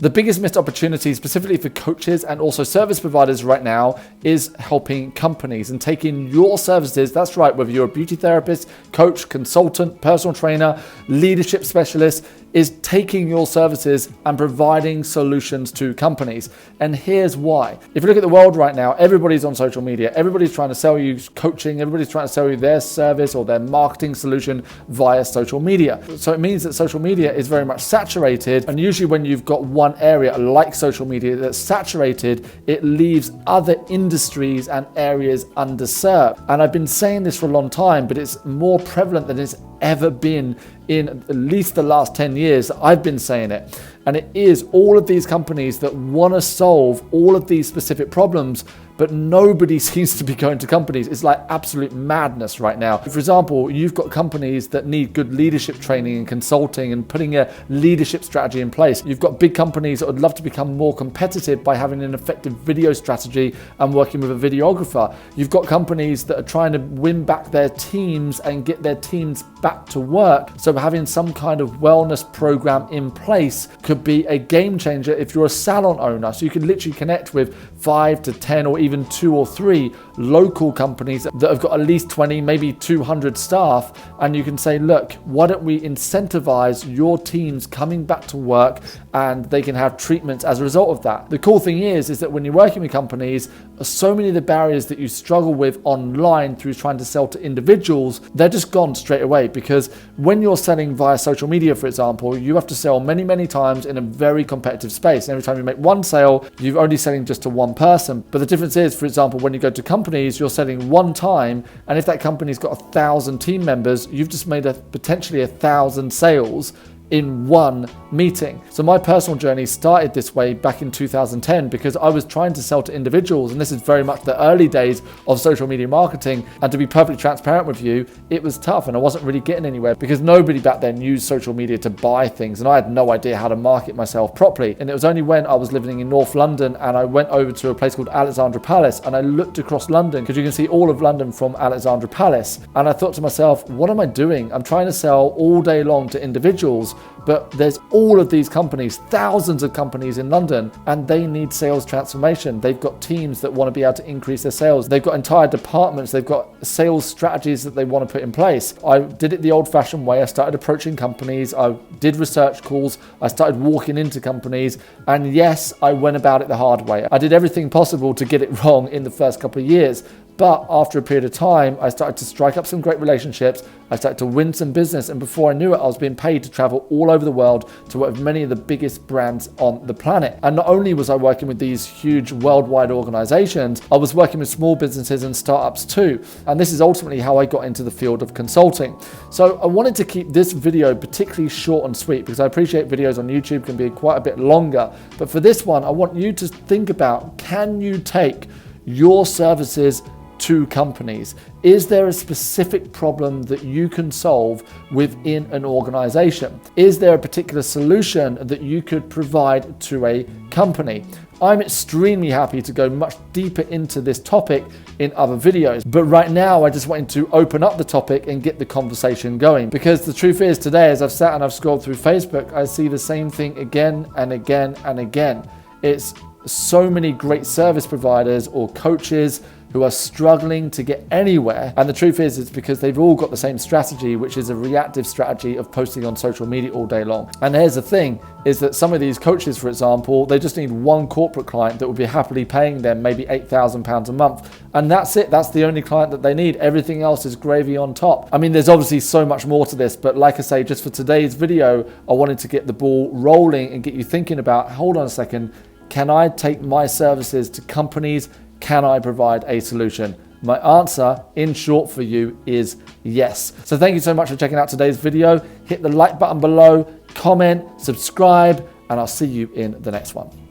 The biggest missed opportunity specifically for coaches and also service providers right now is helping companies and taking your services. That's right, whether you're a beauty therapist, coach, consultant, personal trainer, leadership specialist, is taking your services and providing solutions to companies. And here's why. If you look at the world right now, everybody's on social media. Everybody's trying to sell you coaching. Everybody's trying to sell you their service or their marketing solution via social media. So it means that social media is very much saturated. And usually when you've got one area like social media that's saturated, it leaves other industries and areas underserved. And I've been saying this for a long time, but it's more prevalent than it's ever been in at least the last 10 years. I've been saying it. And it is all of these companies that want to solve all of these specific problems, but nobody seems to be going to companies. It's like absolute madness right now. For example, you've got companies that need good leadership training and consulting and putting a leadership strategy in place. You've got big companies that would love to become more competitive by having an effective video strategy and working with a videographer. You've got companies that are trying to win back their teams and get their teams back to work. So having some kind of wellness program in place could be a game changer if you're a salon owner. So you can literally connect with 5 to 10 or even 2 or 3 local companies that have got at least 20, maybe 200 staff. And you can say, look, why don't we incentivize your teams coming back to work and they can have treatments as a result of that. The cool thing is that when you're working with companies, so many of the barriers that you struggle with online through trying to sell to individuals, they're just gone straight away. Because when you're selling via social media, for example, you have to sell many, many times in a very competitive space. And every time you make one sale, you're only selling just to one person. But the difference is, for example, when you go to companies, you're selling one time. And if that company's got 1,000 team members, you've just made potentially 1,000 sales in one meeting. So my personal journey started this way back in 2010 because I was trying to sell to individuals, and this is very much the early days of social media marketing. And to be perfectly transparent with you, it was tough and I wasn't really getting anywhere because nobody back then used social media to buy things, and I had no idea how to market myself properly. And it was only when I was living in North London and I went over to a place called Alexandra Palace and I looked across London because you can see all of London from Alexandra Palace, and I thought to myself, what am I doing? I'm trying to sell all day long to individuals, but there's all of these companies, thousands of companies in London, and they need sales transformation. They've got teams that want to be able to increase their sales. They've got entire departments. They've got sales strategies that they want to put in place. I did it the old-fashioned way. I started approaching companies. I did research calls. I started walking into companies. And yes, I went about it the hard way. I did everything possible to get it wrong in the first couple of years. But after a period of time, I started to strike up some great relationships. I started to win some business. And before I knew it, I was being paid to travel all over the world to work with many of the biggest brands on the planet. And not only was I working with these huge worldwide organizations, I was working with small businesses and startups too. And this is ultimately how I got into the field of consulting. So I wanted to keep this video particularly short and sweet because I appreciate videos on YouTube can be quite a bit longer. But for this one, I want you to think about, can you take your services to companies? Is there a specific problem that you can solve within an organization? Is there a particular solution that you could provide to a company? I'm extremely happy to go much deeper into this topic in other videos, but right now I just wanted to open up the topic and get the conversation going, because the truth is today, as I've sat and I've scrolled through Facebook, I see the same thing again and again and again. It's so many great service providers or coaches who are struggling to get anywhere. And the truth is, it's because they've all got the same strategy, which is a reactive strategy of posting on social media all day long. And here's the thing, is that some of these coaches, for example, they just need one corporate client that would be happily paying them maybe £8,000 a month. And that's it. That's the only client that they need. Everything else is gravy on top. I mean, there's obviously so much more to this, but like I say, just for today's video, I wanted to get the ball rolling and get you thinking about, hold on a second, can I take my services to companies? Can I provide a solution? My answer, in short for you, is yes. So thank you so much for checking out today's video. Hit the like button below, comment, subscribe, and I'll see you in the next one.